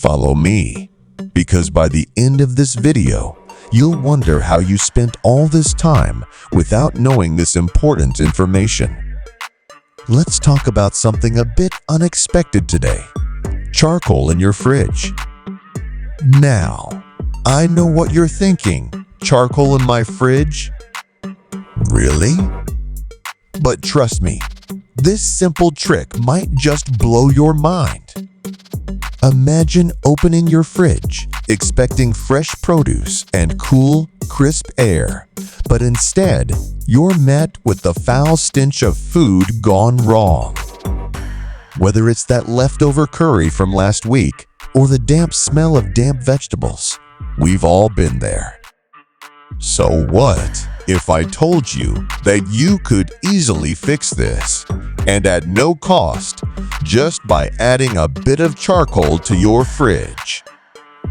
Follow me, because by the end of this video, you'll wonder how you spent all this time without knowing this important information. Let's talk about something a bit unexpected today: charcoal in your fridge. Now, I know what you're thinking. Charcoal in my fridge? Really? But trust me, this simple trick might just blow your mind. Imagine opening your fridge, expecting fresh produce and cool, crisp air, but instead, you're met with the foul stench of food gone wrong. Whether it's that leftover curry from last week or the damp smell of damp vegetables, we've all been there. So what if I told you that you could easily fix this, and at no cost, just by adding a bit of charcoal to your fridge?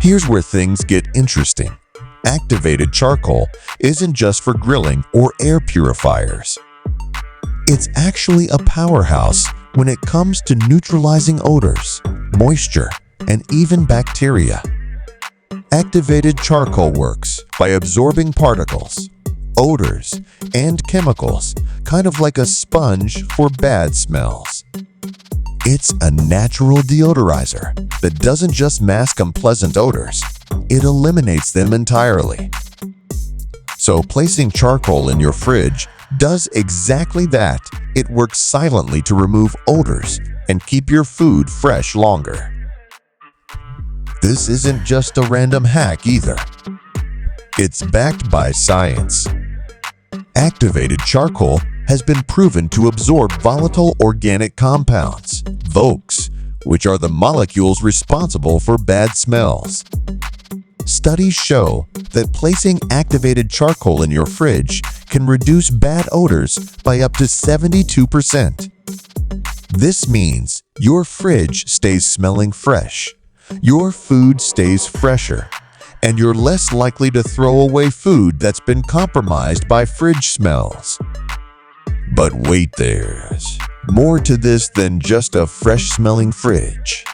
Here's where things get interesting. Activated charcoal isn't just for grilling or air purifiers. It's actually a powerhouse when it comes to neutralizing odors, moisture, and even bacteria. Activated charcoal works by absorbing particles, odors, and chemicals, kind of like a sponge for bad smells. It's a natural deodorizer that doesn't just mask unpleasant odors, it eliminates them entirely. So placing charcoal in your fridge does exactly that. It works silently to remove odors and keep your food fresh longer. This isn't just a random hack either. It's backed by science. Activated charcoal has been proven to absorb volatile organic compounds, VOCs, which are the molecules responsible for bad smells. Studies show that placing activated charcoal in your fridge can reduce bad odors by up to 72%. This means your fridge stays smelling fresh, your food stays fresher, and you're less likely to throw away food that's been compromised by fridge smells. But wait, there's more to this than just a fresh-smelling fridge.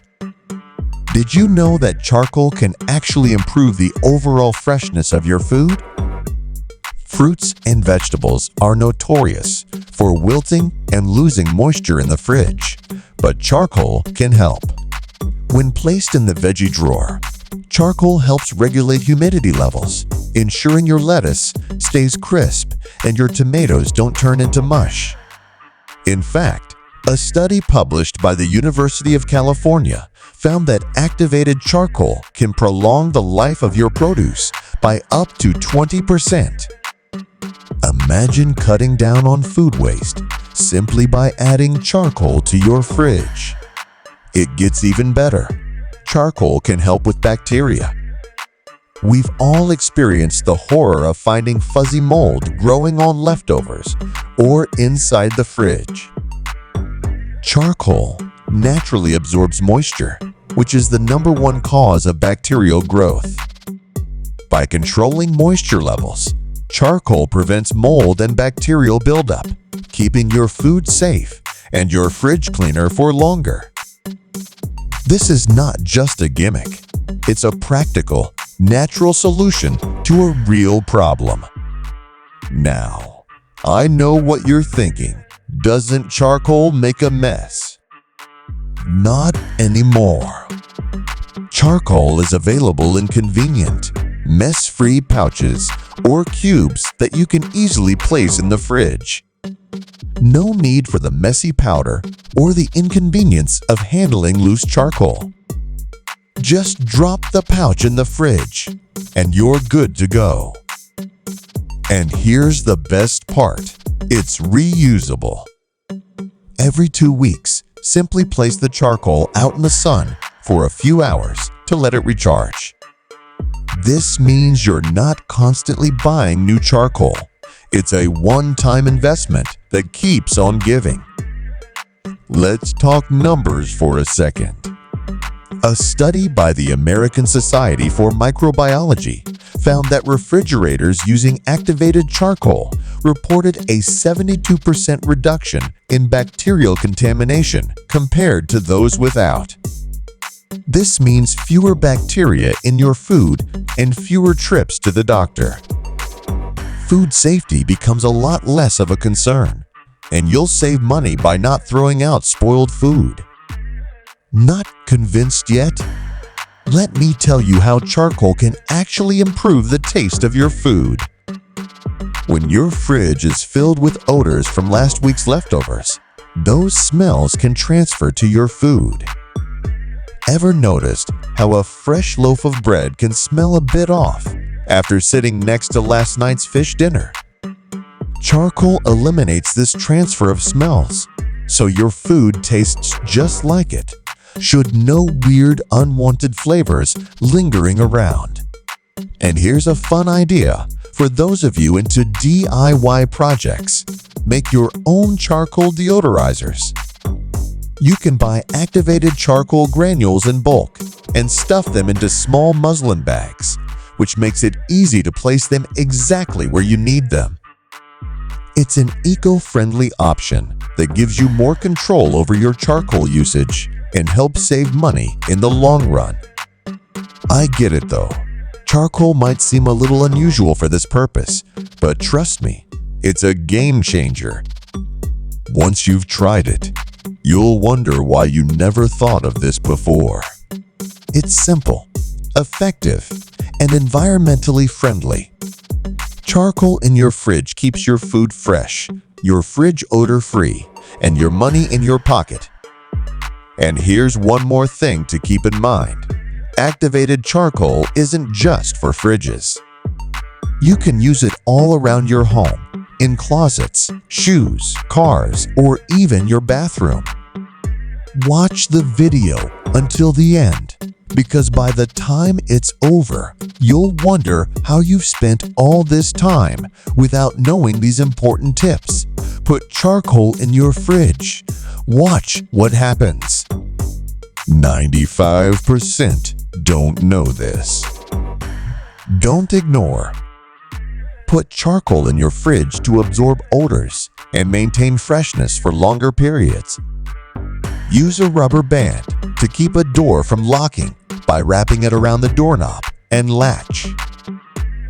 Did you know that charcoal can actually improve the overall freshness of your food? Fruits and vegetables are notorious for wilting and losing moisture in the fridge, but charcoal can help. When placed in the veggie drawer, charcoal helps regulate humidity levels, ensuring your lettuce stays crisp and your tomatoes don't turn into mush. In fact, a study published by the University of California found that activated charcoal can prolong the life of your produce by up to 20%. Imagine cutting down on food waste simply by adding charcoal to your fridge. It gets even better. Charcoal can help with bacteria. We've all experienced the horror of finding fuzzy mold growing on leftovers or inside the fridge. Charcoal naturally absorbs moisture, which is the #1 cause of bacterial growth. By controlling moisture levels, charcoal prevents mold and bacterial buildup, keeping your food safe and your fridge cleaner for longer. This is not just a gimmick. It's a practical, natural solution to a real problem. Now, I know what you're thinking. Doesn't charcoal make a mess? Not anymore. Charcoal is available in convenient, mess-free pouches or cubes that you can easily place in the fridge. No need for the messy powder or the inconvenience of handling loose charcoal. Just drop the pouch in the fridge and you're good to go. And here's the best part. It's reusable. Every 2 weeks, simply place the charcoal out in the sun for a few hours to let it recharge. This means you're not constantly buying new charcoal. It's a one-time investment that keeps on giving. Let's talk numbers for a second. A study by the American Society for Microbiology found that refrigerators using activated charcoal reported a 72% reduction in bacterial contamination compared to those without. This means fewer bacteria in your food and fewer trips to the doctor. Food safety becomes a lot less of a concern, and you'll save money by not throwing out spoiled food. Not convinced yet? Let me tell you how charcoal can actually improve the taste of your food. When your fridge is filled with odors from last week's leftovers, those smells can transfer to your food. Ever noticed how a fresh loaf of bread can smell a bit off after sitting next to last night's fish dinner? Charcoal eliminates this transfer of smells, so your food tastes just like it, should no weird unwanted flavors lingering around. And here's a fun idea for those of you into DIY projects. Make your own charcoal deodorizers. You can buy activated charcoal granules in bulk and stuff them into small muslin bags, which makes it easy to place them exactly where you need them. It's an eco-friendly option that gives you more control over your charcoal usage and helps save money in the long run. I get it though. Charcoal might seem a little unusual for this purpose, but trust me, it's a game changer. Once you've tried it, you'll wonder why you never thought of this before. It's simple, effective, and environmentally friendly. Charcoal in your fridge keeps your food fresh, your fridge odor-free, and your money in your pocket. And here's one more thing to keep in mind. Activated charcoal isn't just for fridges. You can use it all around your home, in closets, shoes, cars, or even your bathroom. Watch the video until the end, because by the time it's over, you'll wonder how you've spent all this time without knowing these important tips. Put charcoal in your fridge. Watch what happens. 95% don't know this. Don't ignore. Put charcoal in your fridge to absorb odors and maintain freshness for longer periods. Use a rubber band to keep a door from locking by wrapping it around the doorknob and latch.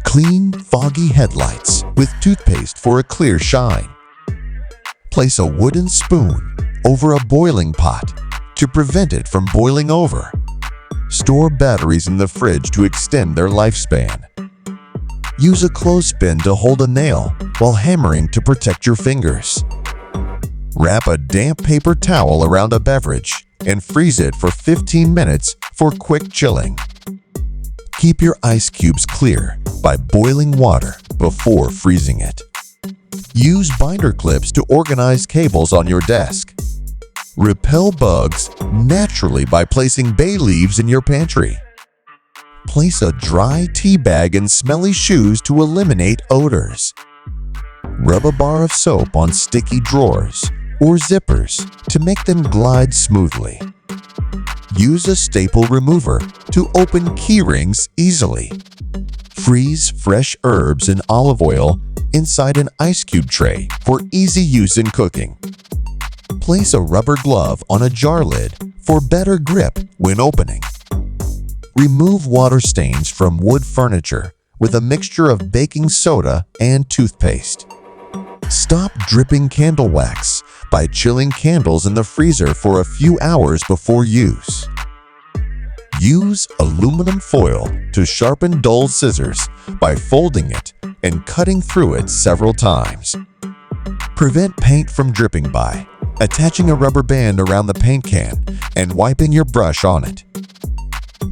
Clean, foggy headlights with toothpaste for a clear shine. Place a wooden spoon over a boiling pot to prevent it from boiling over. Store batteries in the fridge to extend their lifespan. Use a clothespin to hold a nail while hammering to protect your fingers. Wrap a damp paper towel around a beverage and freeze it for 15 minutes for quick chilling. Keep your ice cubes clear by boiling water before freezing it. Use binder clips to organize cables on your desk. Repel bugs naturally by placing bay leaves in your pantry. Place a dry tea bag in smelly shoes to eliminate odors. Rub a bar of soap on sticky drawers or zippers to make them glide smoothly. Use a staple remover to open key rings easily. Freeze fresh herbs and olive oil inside an ice cube tray for easy use in cooking. Place a rubber glove on a jar lid for better grip when opening. Remove water stains from wood furniture with a mixture of baking soda and toothpaste. Stop dripping candle wax by chilling candles in the freezer for a few hours before use. Use aluminum foil to sharpen dull scissors by folding it and cutting through it several times. Prevent paint from dripping by attaching a rubber band around the paint can and wiping your brush on it.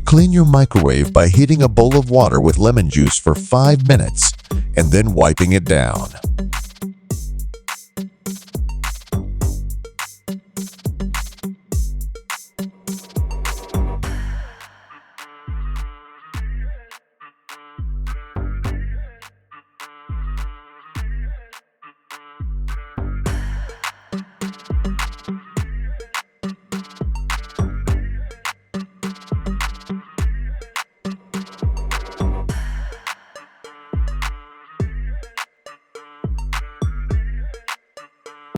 Clean your microwave by heating a bowl of water with lemon juice for 5 minutes and then wiping it down.